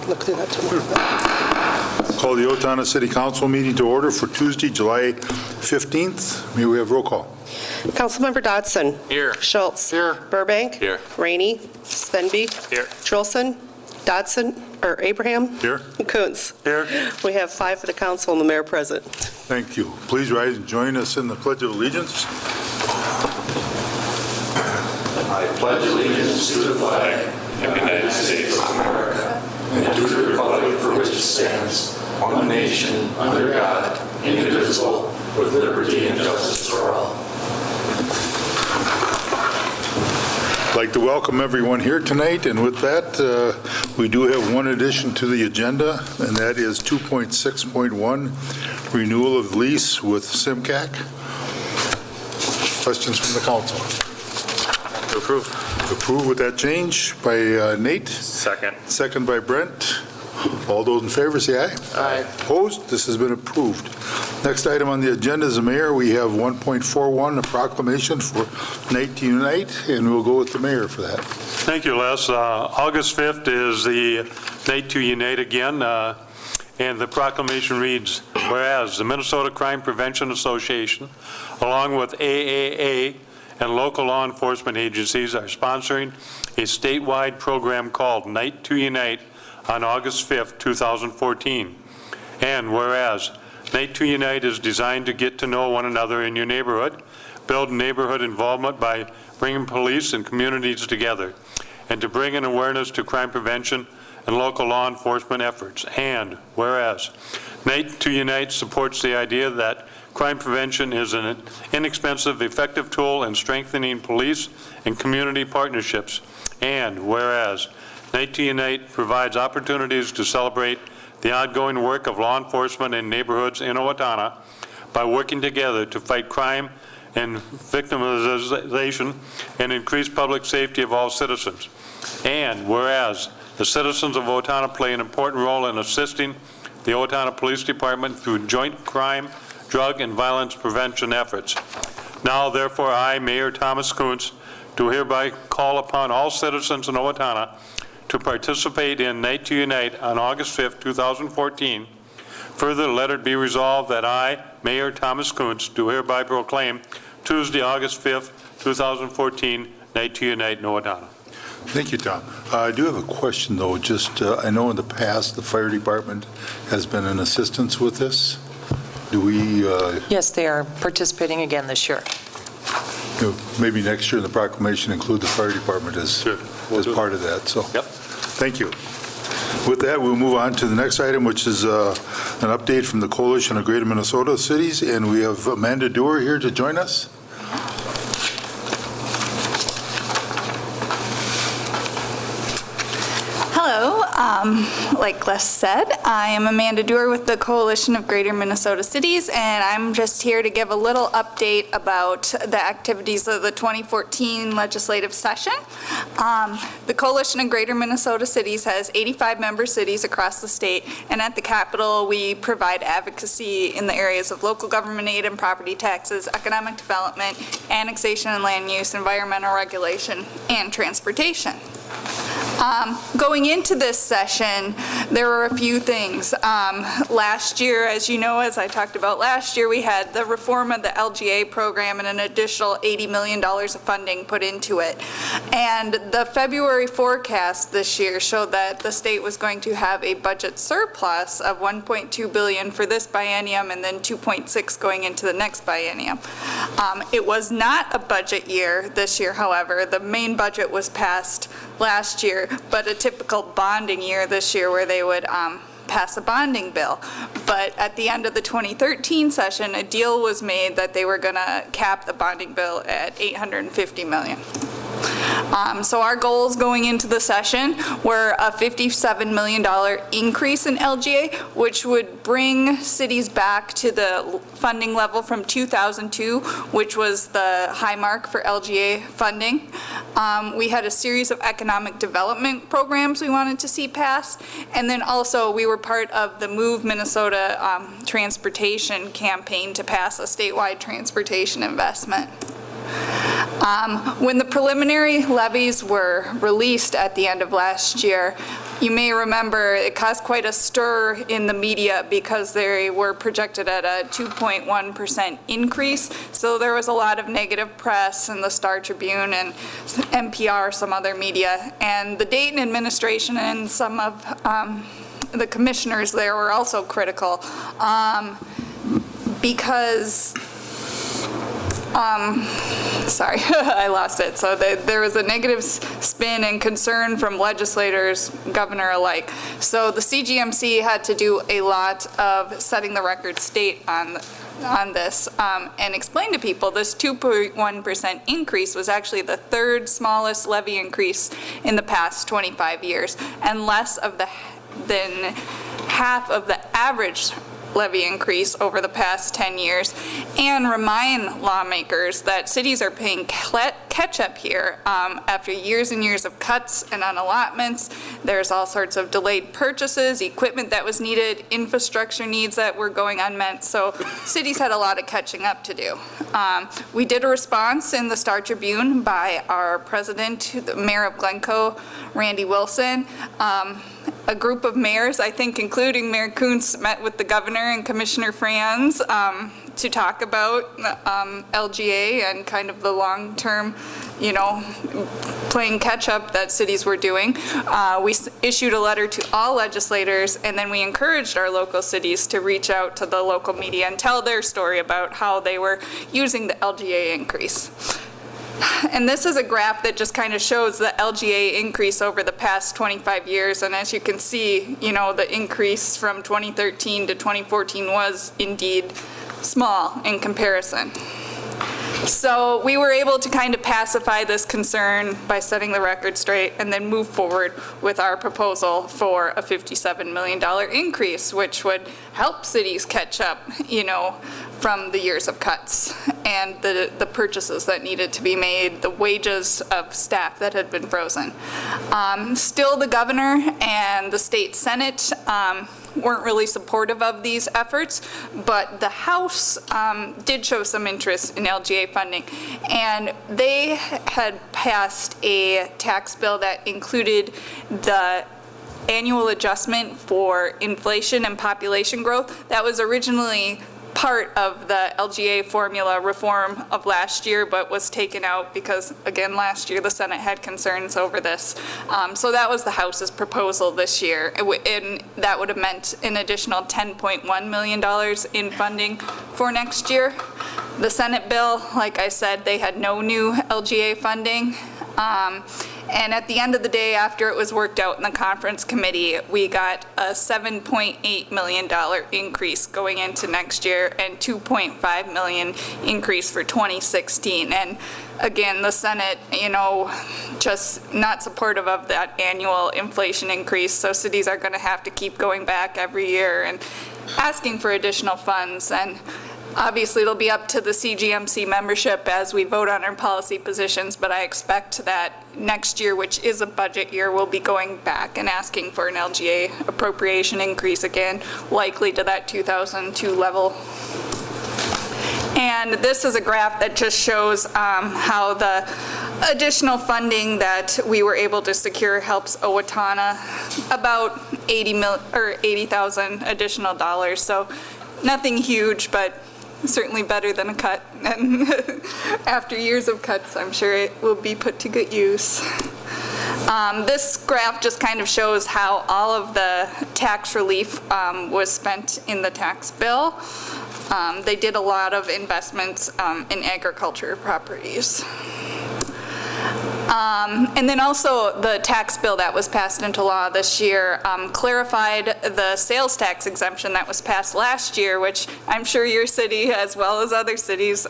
look through that tomorrow. Call the Owatonna City Council meeting to order for Tuesday, July 15th. May we have roll call? Councilmember Dodson. Here. Schultz. Here. Burbank. Here. Rainey. Svenby. Here. Trilson. Dodson, or Abraham. Here. Kuntz. Here. We have 5 for the council and the mayor present. Thank you. Please rise and join us in the Pledge of Allegiance. I pledge allegiance to the flag of the United States of America and to the republic for which it stands, one nation, under God, indivisible, with liberty and justice for all. I'd like to welcome everyone here tonight, and with that, we do have one addition to the agenda, and that is 2.6.1, renewal of lease with SIMCAC. Questions from the council? To approve. Approve with that change by Nate. Second. Second by Brent. All those in favor say aye. Aye. Opposed? This has been approved. Next item on the agenda is the mayor. We have 1.41, a proclamation for Night to Unite, and we'll go with the mayor for that. Thank you, Les. August 5th is the Night to Unite again, and the proclamation reads, whereas the Minnesota Crime Prevention Association, along with AAA and local law enforcement agencies, are sponsoring a statewide program called Night to Unite on August 5th, 2014. And whereas Night to Unite is designed to get to know one another in your neighborhood, build neighborhood involvement by bringing police and communities together, and to bring an awareness to crime prevention and local law enforcement efforts. And whereas Night to Unite supports the idea that crime prevention is an inexpensive, effective tool in strengthening police and community partnerships. And whereas Night to Unite provides opportunities to celebrate the ongoing work of law enforcement in neighborhoods in Owatonna by working together to fight crime and victimization and increase public safety of all citizens. And whereas the citizens of Owatonna play an important role in assisting the Owatonna Police Department through joint crime, drug, and violence prevention efforts. Now, therefore, I, Mayor Thomas Kuntz, do hereby call upon all citizens in Owatonna to participate in Night to Unite on August 5th, 2014. Further, let it be resolved that I, Mayor Thomas Kuntz, do hereby proclaim Tuesday, August 5th, 2014, Night to Unite in Owatonna. Thank you, Tom. I do have a question, though. Just, I know in the past the fire department has been an assistance with this. Do we? Yes, they are participating again this year. Maybe next year in the proclamation include the fire department as part of that. So, Yep. Thank you. With that, we'll move on to the next item, which is an update from the Coalition of Greater Minnesota Cities, and we have Amanda Dewar here to join us. Hello, like Les said, I am Amanda Dewar with the Coalition of Greater Minnesota Cities, and I'm just here to give a little update about the activities of the 2014 legislative session. The Coalition of Greater Minnesota Cities has 85 member cities across the state, and at the Capitol we provide advocacy in the areas of local government aid and property taxes, economic development, annexation and land use, environmental regulation, and transportation. Going into this session, there were a few things. Last year, as you know, as I talked about last year, we had the reform of the LGA program and an additional $80 million of funding put into it. And the February forecast this year showed that the state was going to have a budget surplus of $1.2 billion for this biennium and then $2.6 going into the next biennium. It was not a budget year this year, however. The main budget was passed last year, but a typical bonding year this year where they would pass a bonding bill. But at the end of the 2013 session, a deal was made that they were going to cap the bonding bill at $850 million. So our goals going into the session were a $57 million increase in LGA, which would bring cities back to the funding level from 2002, which was the high mark for LGA funding. We had a series of economic development programs we wanted to see passed, and then also we were part of the Move Minnesota transportation campaign to pass a statewide transportation investment. When the preliminary levies were released at the end of last year, you may remember it caused quite a stir in the media because they were projected at a 2.1% increase. So there was a lot of negative press in the Star Tribune and NPR, some other media. And the Dayton administration and some of the commissioners there were also critical because sorry, I lost it. So there was a negative spin and concern from legislators, governor alike. So the CGMC had to do a lot of setting the record straight on this and explain to people this 2.1% increase was actually the third smallest levy increase in the past 25 years and less than half of the average levy increase over the past 10 years, and remind lawmakers that cities are paying catch-up here after years and years of cuts and unallotments. There's all sorts of delayed purchases, equipment that was needed, infrastructure needs that were going unmet, so cities had a lot of catching up to do. We did a response in the Star Tribune by our president, the mayor of Glencoe, Randy Wilson. A group of mayors, I think including Mayor Kuntz, met with the governor and Commissioner Franz to talk about LGA and kind of the long-term, playing catch-up that cities were doing. We issued a letter to all legislators, and then we encouraged our local cities to reach out to the local media and tell their story about how they were using the LGA increase. And this is a graph that just kind of shows the LGA increase over the past 25 years. And as you can see, the increase from 2013 to 2014 was indeed small in comparison. So we were able to kind of pacify this concern by setting the record straight and then move forward with our proposal for a $57 million increase, which would help cities catch up, from the years of cuts and the purchases that needed to be made, the wages of staff that had been frozen. Still, the governor and the state Senate weren't really supportive of these efforts, but the House did show some interest in LGA funding, and they had passed a tax bill that included the annual adjustment for inflation and population growth. That was originally part of the LGA formula reform of last year, but was taken out because, again, last year the Senate had concerns over this. So that was the House's proposal this year, and that would have meant an additional $10.1 million in funding for next year. The Senate bill, like I said, they had no new LGA funding. And at the end of the day, after it was worked out in the conference committee, we got a $7.8 million increase going into next year and $2.5 million increase for 2016. And again, the Senate, just not supportive of that annual inflation increase. So cities are going to have to keep going back every year and asking for additional funds. And obviously, it'll be up to the CGMC membership as we vote on our policy positions, but I expect that next year, which is a budget year, we'll be going back and asking for an LGA appropriation increase again, likely to that 2002 level. And this is a graph that just shows how the additional funding that we were able to secure helps Owatonna about $80,000 additional dollars. So nothing huge, but certainly better than a cut. And after years of cuts, I'm sure it will be put to good use. This graph just kind of shows how all of the tax relief was spent in the tax bill. They did a lot of investments in agriculture properties. And then also the tax bill that was passed into law this year clarified the sales tax exemption that was passed last year, which I'm sure your city, as well as other cities,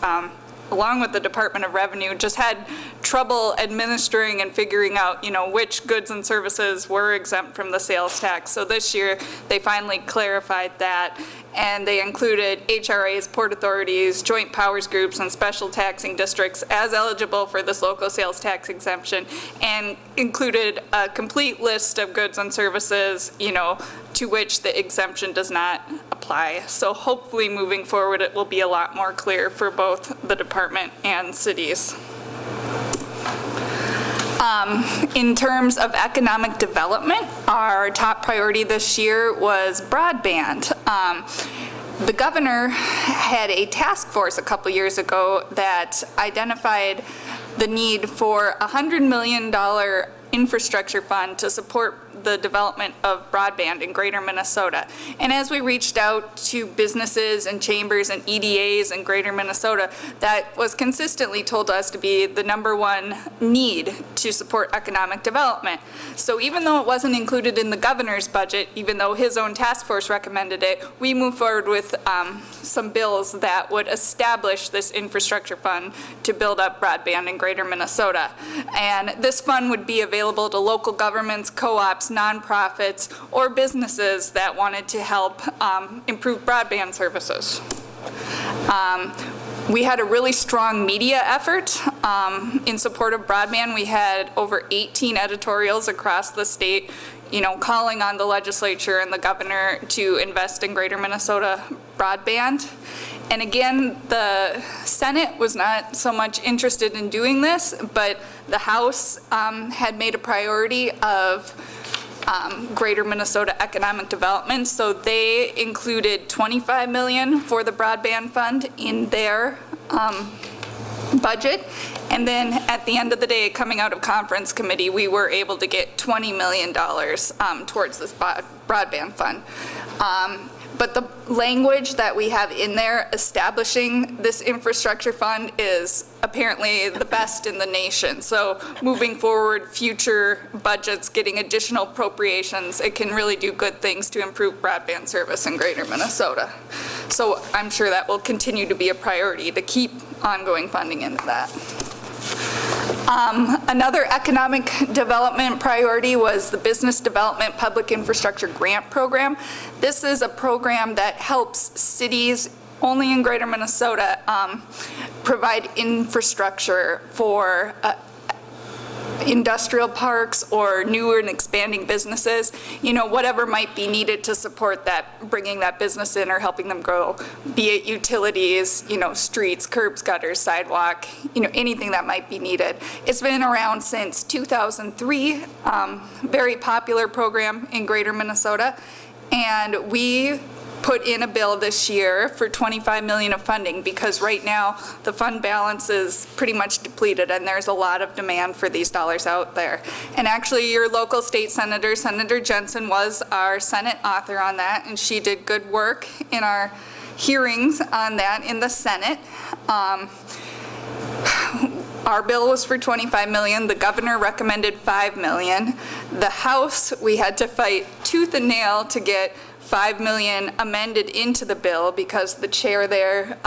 along with the Department of Revenue, just had trouble administering and figuring out, which goods and services were exempt from the sales tax. So this year, they finally clarified that, and they included HRAs, port authorities, joint powers groups, and special taxing districts as eligible for this local sales tax exemption, and included a complete list of goods and services, to which the exemption does not apply. So hopefully moving forward, it will be a lot more clear for both the department and cities. In terms of economic development, our top priority this year was broadband. The governor had a task force a couple years ago that identified the need for a $100 million infrastructure fund to support the development of broadband in greater Minnesota. And as we reached out to businesses and chambers and EDAs in greater Minnesota, that was consistently told us to be the #1 need to support economic development. So even though it wasn't included in the governor's budget, even though his own task force recommended it, we moved forward with some bills that would establish this infrastructure fund to build up broadband in greater Minnesota. And this fund would be available to local governments, co-ops, nonprofits, or businesses that wanted to help improve broadband services. We had a really strong media effort in support of broadband. We had over 18 editorials across the state, calling on the legislature and the governor to invest in greater Minnesota broadband. And again, the Senate was not so much interested in doing this, but the House had made a priority of greater Minnesota economic development, so they included $25 million for the broadband fund in their budget. And then at the end of the day, coming out of conference committee, we were able to get $20 million towards this broadband fund. But the language that we have in there establishing this infrastructure fund is apparently the best in the nation. So moving forward, future budgets, getting additional appropriations, it can really do good things to improve broadband service in greater Minnesota. So I'm sure that will continue to be a priority to keep ongoing funding into that. Another economic development priority was the Business Development Public Infrastructure Grant Program. This is a program that helps cities only in greater Minnesota provide infrastructure for industrial parks or newer and expanding businesses, whatever might be needed to support that, bringing that business in or helping them grow, be it utilities, streets, curbs, gutters, sidewalk, anything that might be needed. It's been around since 2003, very popular program in greater Minnesota, and we put in a bill this year for $25 million of funding because right now the fund balance is pretty much depleted and there's a lot of demand for these dollars out there. And actually your local state senator, Senator Jensen, was our Senate author on that, and she did good work in our hearings on that in the Senate. Our bill was for $25 million. The governor recommended $5 million. The House, we had to fight tooth and nail to get $5 million amended into the bill because the chair there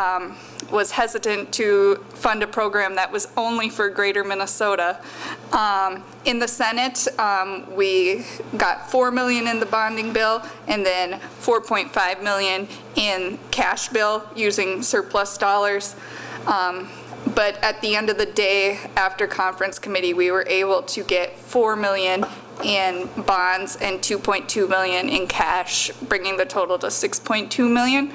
was hesitant to fund a program that was only for greater Minnesota. In the Senate, we got $4 million in the bonding bill and then $4.5 million in cash bill using surplus dollars. But at the end of the day, after conference committee, we were able to get $4 million in bonds and $2.2 million in cash, bringing the total to $6.2 million.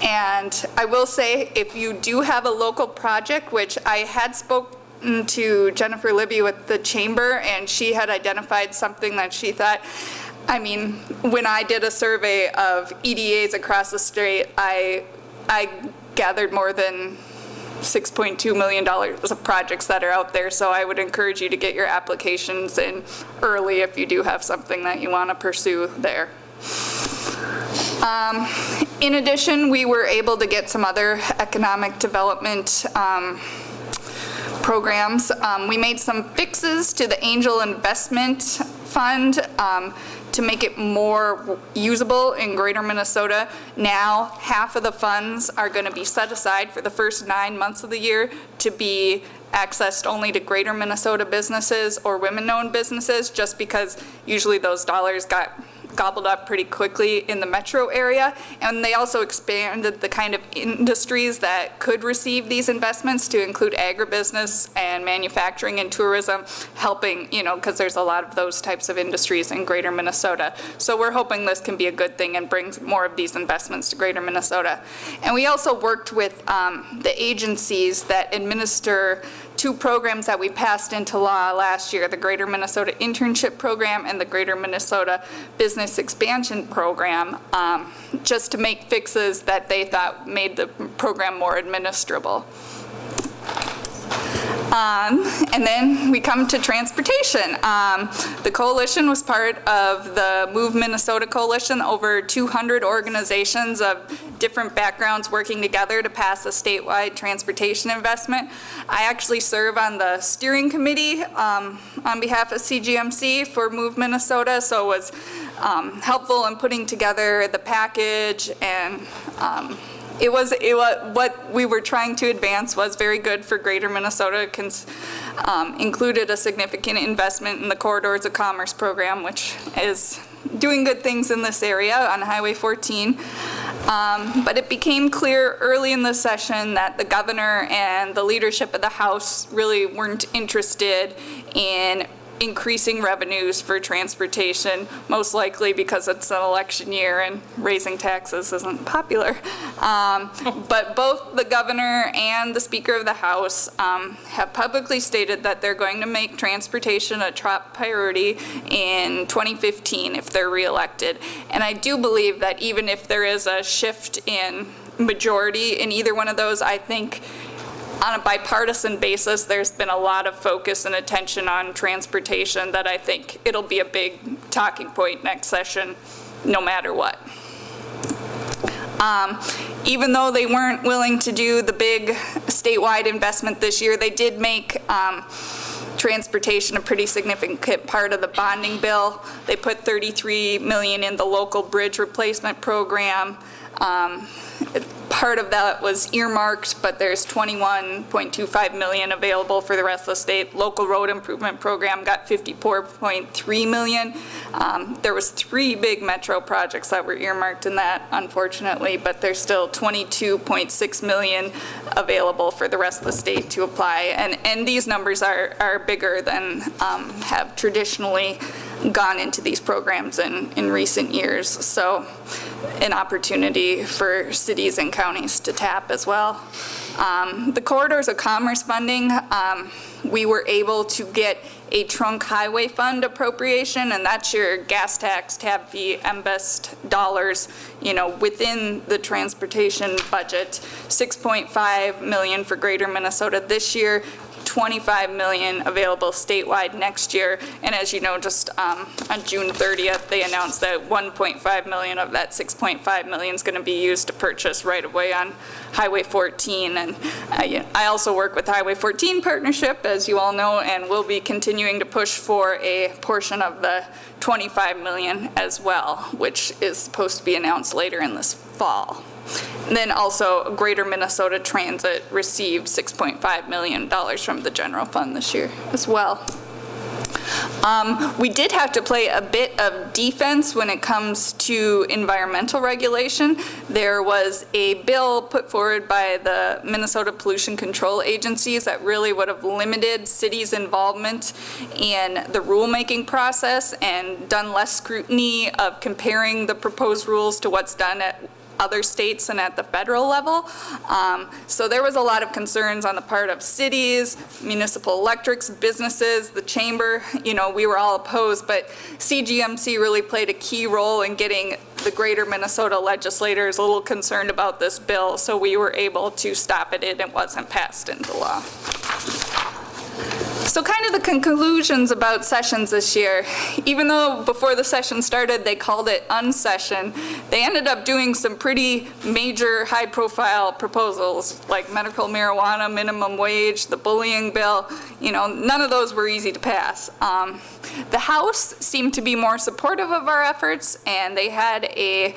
And I will say, if you do have a local project, which I had spoken to Jennifer Libby with the chamber, and she had identified something that she thought, when I did a survey of EDAs across the state, I gathered more than $6.2 million of projects that are out there, so I would encourage you to get your applications in early if you do have something that you want to pursue there. In addition, we were able to get some other economic development programs. We made some fixes to the Angel Investment Fund to make it more usable in greater Minnesota. Now, half of the funds are going to be set aside for the first 9 months of the year to be accessed only to greater Minnesota businesses or women-owned businesses, just because usually those dollars got gobbled up pretty quickly in the metro area. And they also expanded the kind of industries that could receive these investments to include agribusiness and manufacturing and tourism, helping, because there's a lot of those types of industries in greater Minnesota. So we're hoping this can be a good thing and brings more of these investments to greater Minnesota. And we also worked with the agencies that administer two programs that we passed into law last year, the Greater Minnesota Internship Program and the Greater Minnesota Business Expansion Program, just to make fixes that they thought made the program more administrable. And then we come to transportation. The coalition was part of the Move Minnesota Coalition, over 200 organizations of different backgrounds working together to pass a statewide transportation investment. I actually serve on the steering committee on behalf of CGMC for Move Minnesota, so it was helpful in putting together the package, and it was what we were trying to advance was very good for greater Minnesota. Included a significant investment in the Corridors of Commerce program, which is doing good things in this area on Highway 14. But it became clear early in the session that the governor and the leadership of the House really weren't interested in increasing revenues for transportation, most likely because it's an election year and raising taxes isn't popular. But both the governor and the Speaker of the House have publicly stated that they're going to make transportation a top priority in 2015 if they're reelected. And I do believe that even if there is a shift in majority in either one of those, I think on a bipartisan basis, there's been a lot of focus and attention on transportation that I think it'll be a big talking point next session, no matter what. Even though they weren't willing to do the big statewide investment this year, they did make transportation a pretty significant part of the bonding bill. They put $33 million in the local bridge replacement program. Part of that was earmarked, but there's $21.25 million available for the rest of the state. Local road improvement program got $54.3 million. There was 3 big metro projects that were earmarked in that, unfortunately, but there's still $22.6 million available for the rest of the state to apply. And these numbers are bigger than have traditionally gone into these programs in recent years. So an opportunity for cities and counties to tap as well. The Corridors of Commerce funding, we were able to get a trunk highway fund appropriation, and that's your gas tax, tab fee, MVEST dollars, within the transportation budget. $6.5 million for greater Minnesota this year, $25 million available statewide next year. And as you know, just on June 30th, they announced that $1.5 million of that $6.5 million is going to be used to purchase right away on Highway 14. And I also work with Highway 14 Partnership, as you all know, and we'll be continuing to push for a portion of the $25 million as well, which is supposed to be announced later in this fall. And then also Greater Minnesota Transit received $6.5 million from the general fund this year as well. We did have to play a bit of defense when it comes to environmental regulation. There was a bill put forward by the Minnesota Pollution Control Agencies that really would have limited cities' involvement in the rulemaking process and done less scrutiny of comparing the proposed rules to what's done at other states and at the federal level. So there was a lot of concerns on the part of cities, municipal electrics, businesses, the chamber. We were all opposed, but CGMC really played a key role in getting the greater Minnesota legislators a little concerned about this bill, so we were able to stop it and it wasn't passed into law. So kind of the conclusions about sessions this year. Even though before the session started they called it unsession, they ended up doing some pretty major high-profile proposals like medical marijuana, minimum wage, the bullying bill. None of those were easy to pass. The House seemed to be more supportive of our efforts, and they had a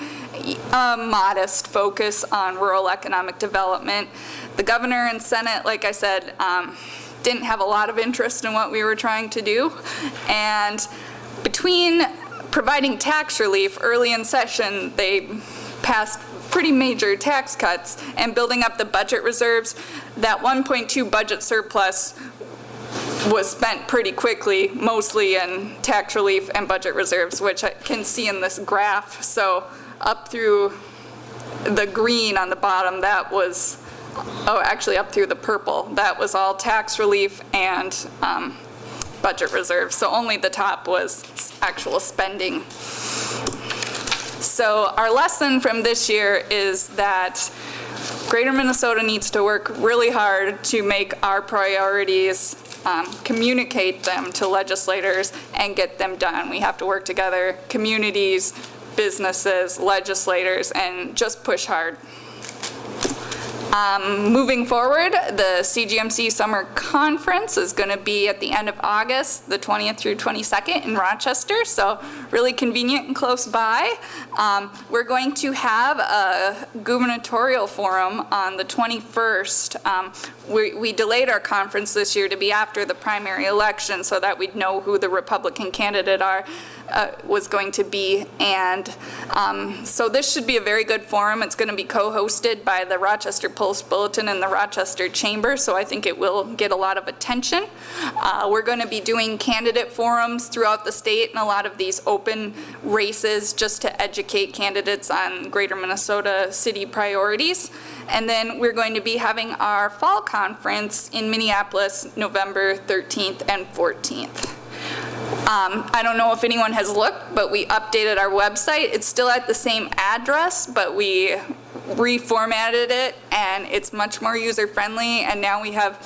modest focus on rural economic development. The governor and Senate, like I said, didn't have a lot of interest in what we were trying to do. And between providing tax relief early in session. They passed pretty major tax cuts and building up the budget reserves. That 1.2 budget surplus was spent pretty quickly, mostly in tax relief and budget reserves, which I can see in this graph. So up through the green on the bottom, that was, oh, actually up through the purple, that was all tax relief and budget reserves. So only the top was actual spending. So our lesson from this year is that Greater Minnesota needs to work really hard to make our priorities, communicate them to legislators and get them done. We have to work together, communities, businesses, legislators, and just push hard. Moving forward, the CGMC Summer Conference is going to be at the end of August, the 20th through 22nd in Rochester, so really convenient and close by. We're going to have a gubernatorial forum on the 21st. We delayed our conference this year to be after the primary election so that we'd know who the Republican candidate was going to be. And so this should be a very good forum. It's going to be co-hosted by the Rochester Post-Bulletin and the Rochester Chamber, so I think it will get a lot of attention. We're going to be doing candidate forums throughout the state and a lot of these open races just to educate candidates on Greater Minnesota city priorities. And then we're going to be having our fall conference in Minneapolis, November 13th and 14th. I don't know if anyone has looked, but we updated our website. It's still at the same address, but we reformatted it, and it's much more user-friendly, and now we have,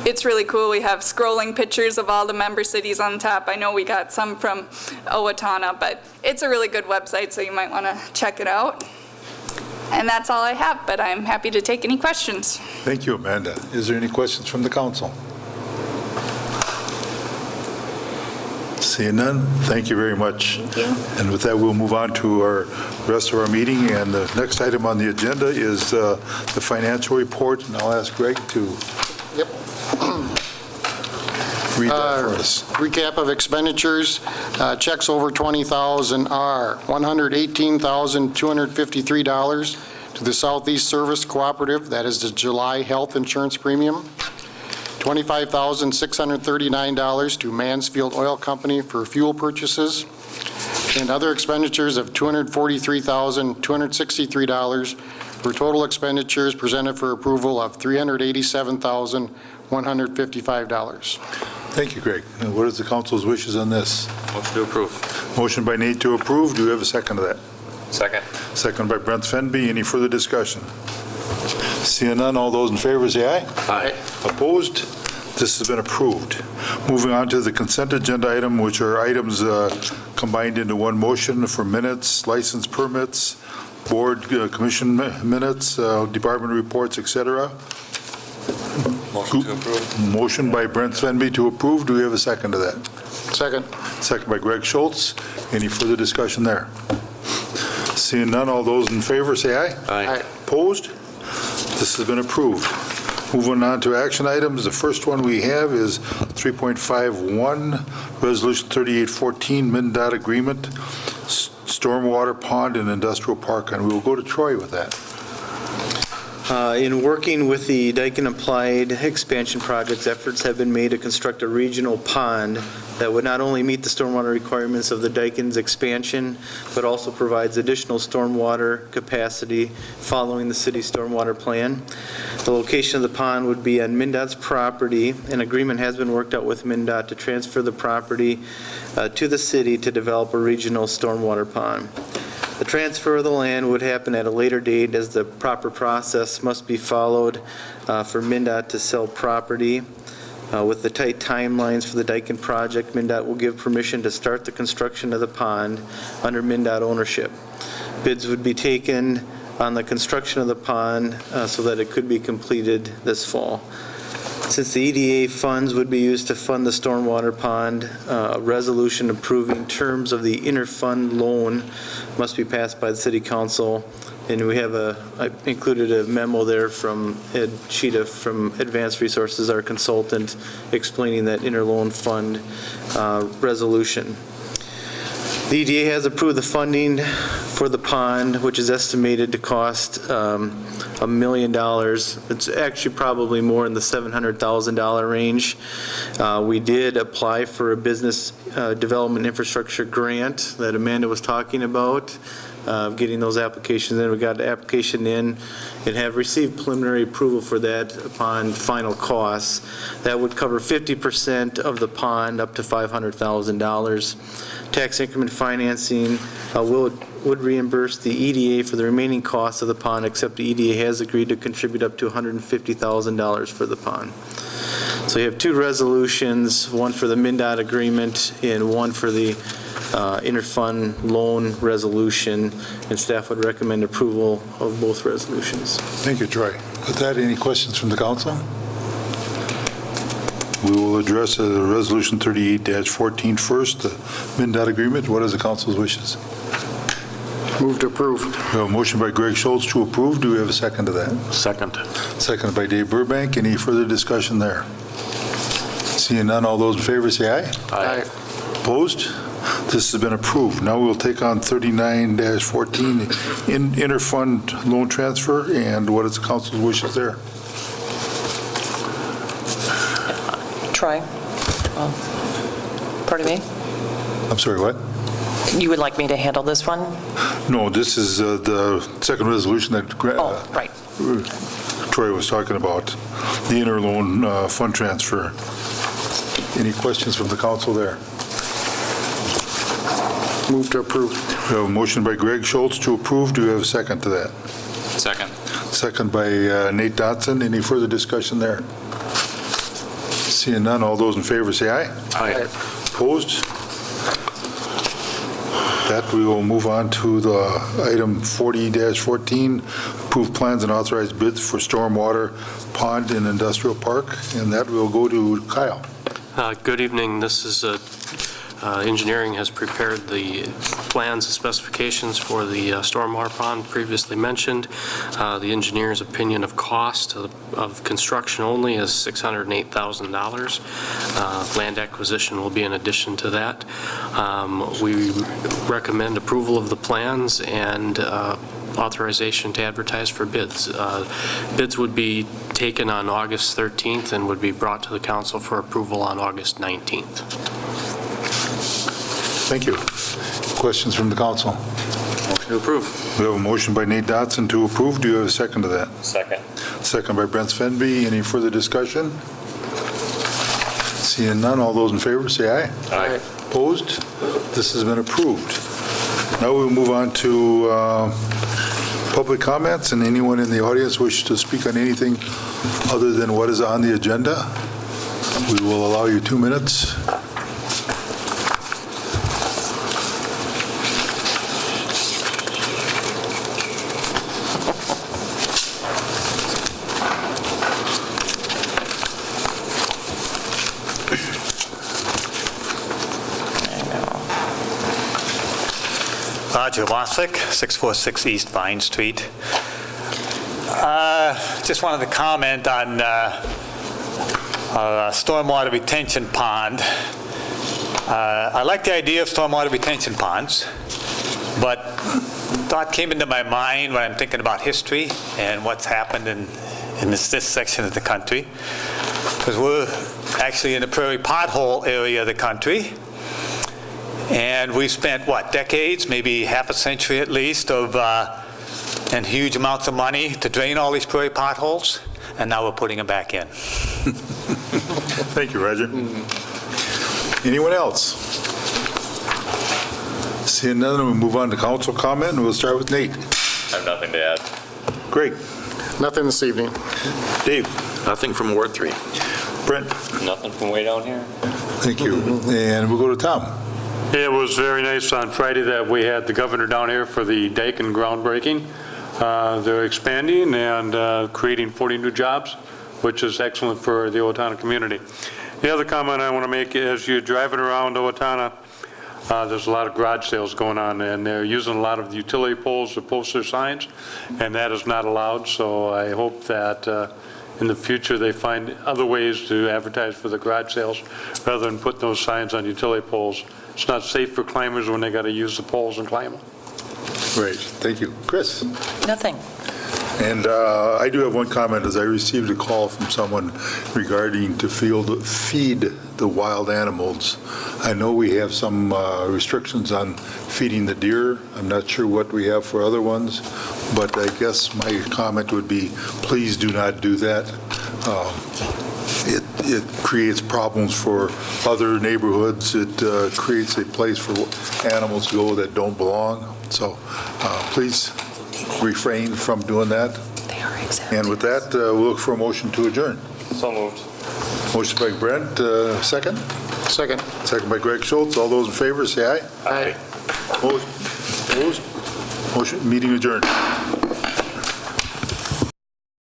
it's really cool. We have scrolling pictures of all the member cities on top. I know we got some from Owatonna, but it's a really good website, so you might want to check it out. And that's all I have, but I'm happy to take any questions. Thank you, Amanda. Is there any questions from the council? Seeing none, thank you very much. Thank you. And with that, we'll move on to our rest of our meeting. And the next item on the agenda is the financial report. And I'll ask Greg to Yep. read that for us. Recap of expenditures. Checks over $20,000 are $118,253 to the Southeast Service Cooperative. That is the July health insurance premium. $25,639 to Mansfield Oil Company for fuel purchases. And other expenditures of $243,263 for total expenditures presented for approval of $387,155. Thank you, Greg. And what is the council's wishes on this? Motion to approve. Motion by Nate to approve. Do we have a second to that? Second. Second by Brent Fenby. Any further discussion? Seeing none, all those in favor say aye. Aye. Opposed? This has been approved. Moving on to the consent agenda item, which are items combined into one motion for minutes, license permits, board commission minutes, department reports, etc. Motion to approve. Motion by Brent Fenby to approve. Do we have a second to that? Second. Second by Greg Schultz. Any further discussion there? Seeing none, all those in favor say aye. Aye. Opposed? This has been approved. Moving on to action items, the first one we have is 3.51, Resolution 3814, MnDOT Agreement, Stormwater Pond and Industrial Park, and we will go to Troy with that. In working with the Daikin Applied Expansion Projects, efforts have been made to construct a regional pond that would not only meet the stormwater requirements of the Daikin's expansion, but also provides additional stormwater capacity following the city's stormwater plan. The location of the pond would be on MnDOT's property. An agreement has been worked out with MnDOT to transfer the property to the city to develop a regional stormwater pond. The transfer of the land would happen at a later date as the proper process must be followed for MnDOT to sell property. With the tight timelines for the Daikin project, MnDOT will give permission to start the construction of the pond under MnDOT ownership. Bids would be taken on the construction of the pond so that it could be completed this fall. Since the EDA funds would be used to fund the stormwater pond, a resolution approving terms of the interfund loan must be passed by the city council. And we have I included a memo there from Ed Sheeta from Advanced Resources, our consultant, explaining that interloan fund resolution. The EDA has approved the funding for the pond, which is estimated to cost $1 million. It's actually probably more in the $700,000 range. We did apply for a business development infrastructure grant that Amanda was talking about, getting those applications in. We got the application in and have received preliminary approval for that upon final costs. That would cover 50% of the pond, up to $500,000. Tax increment financing would reimburse the EDA for the remaining costs of the pond, except the EDA has agreed to contribute up to $150,000 for the pond. So you have two resolutions, one for the MnDOT agreement and one for the interfund loan resolution, and staff would recommend approval of both resolutions. Thank you, Troy. With that, any questions from the council? We will address Resolution 38-14 first, the MnDOT agreement. What is the council's wishes? Move to approve. We have a motion by Greg Schultz to approve. Do we have a second to that? Second. Second by Dave Burbank. Any further discussion there? Seeing none, all those in favor say aye. Aye. Opposed? This has been approved. Now we'll take on 39-14, interfund loan transfer, and what is the council's wishes there? Troy? Pardon me? I'm sorry, what? You would like me to handle this one? No, this is the second resolution that Oh, right. Troy was talking about, the interloan fund transfer. Any questions from the council there? Move to approve. We have a motion by Greg Schultz to approve. Do we have a second to that? Second. Second by Nate Dotson. Any further discussion there? Seeing none, all those in favor say aye. Aye. Opposed? That we will move on to the item 40-14, approved plans and authorized bids for stormwater pond and industrial park, and that will go to Kyle. Good evening. This is, engineering has prepared the plans and specifications for the stormwater pond previously mentioned. The engineer's opinion of cost of construction only is $608,000. Land acquisition will be in addition to that. We recommend approval of the plans and authorization to advertise for bids. Bids would be taken on August 13th and would be brought to the council for approval on August 19th. Thank you. Questions from the council? Motion to approve. We have a motion by Nate Dotson to approve. Do you have a second to that? Second. Second by Brent Svenby. Any further discussion? Seeing none, all those in favor say aye. Aye. Opposed? This has been approved. Now we'll move on to public comments, and anyone in the audience wish to speak on anything other than what is on the agenda. We will allow you 2 minutes. Roger Wassick, 646 East Vine Street. Just wanted to comment on our stormwater retention pond. I like the idea of stormwater retention ponds, but thought came into my mind when I'm thinking about history and what's happened in this section of the country, because we're actually in the prairie pothole area of the country. And we've spent, what, decades, maybe half a century at least, and huge amounts of money to drain all these prairie potholes, and now we're putting them back in. Thank you, Roger. Anyone else? Seeing none, we'll move on to council comment, and we'll start with Nate. I have nothing to add. Greg. Nothing this evening. Dave. Nothing from Ward 3. Brent. Nothing from way down here. Thank you. And we'll go to Tom. It was very nice on Friday that we had the governor down here for the Dakin groundbreaking. They're expanding and creating 40 new jobs, which is excellent for the Owatonna community. The other comment I want to make is you're driving around Owatonna, there's a lot of garage sales going on, and they're using a lot of the utility poles to post their signs, and that is not allowed. So I hope that in the future they find other ways to advertise for the garage sales rather than put those signs on utility poles it's not safe for climbers when they got to use the poles and climb them. Great, thank you. Chris? Nothing. And I do have one comment, as I received a call from someone regarding to feed the wild animals. I know we have some restrictions on feeding the deer. I'm not sure what we have for other ones, but I guess my comment would be, please do not do that. It creates problems for other neighborhoods. It creates a place for animals to go that don't belong. So please refrain from doing that. They are exempt. And with that, we'll look for a motion to adjourn. So moved. Motion by Brent, second. Second. Second by Greg Schultz. All those in favor, say aye. Aye. Opposed? Motion, meeting adjourned.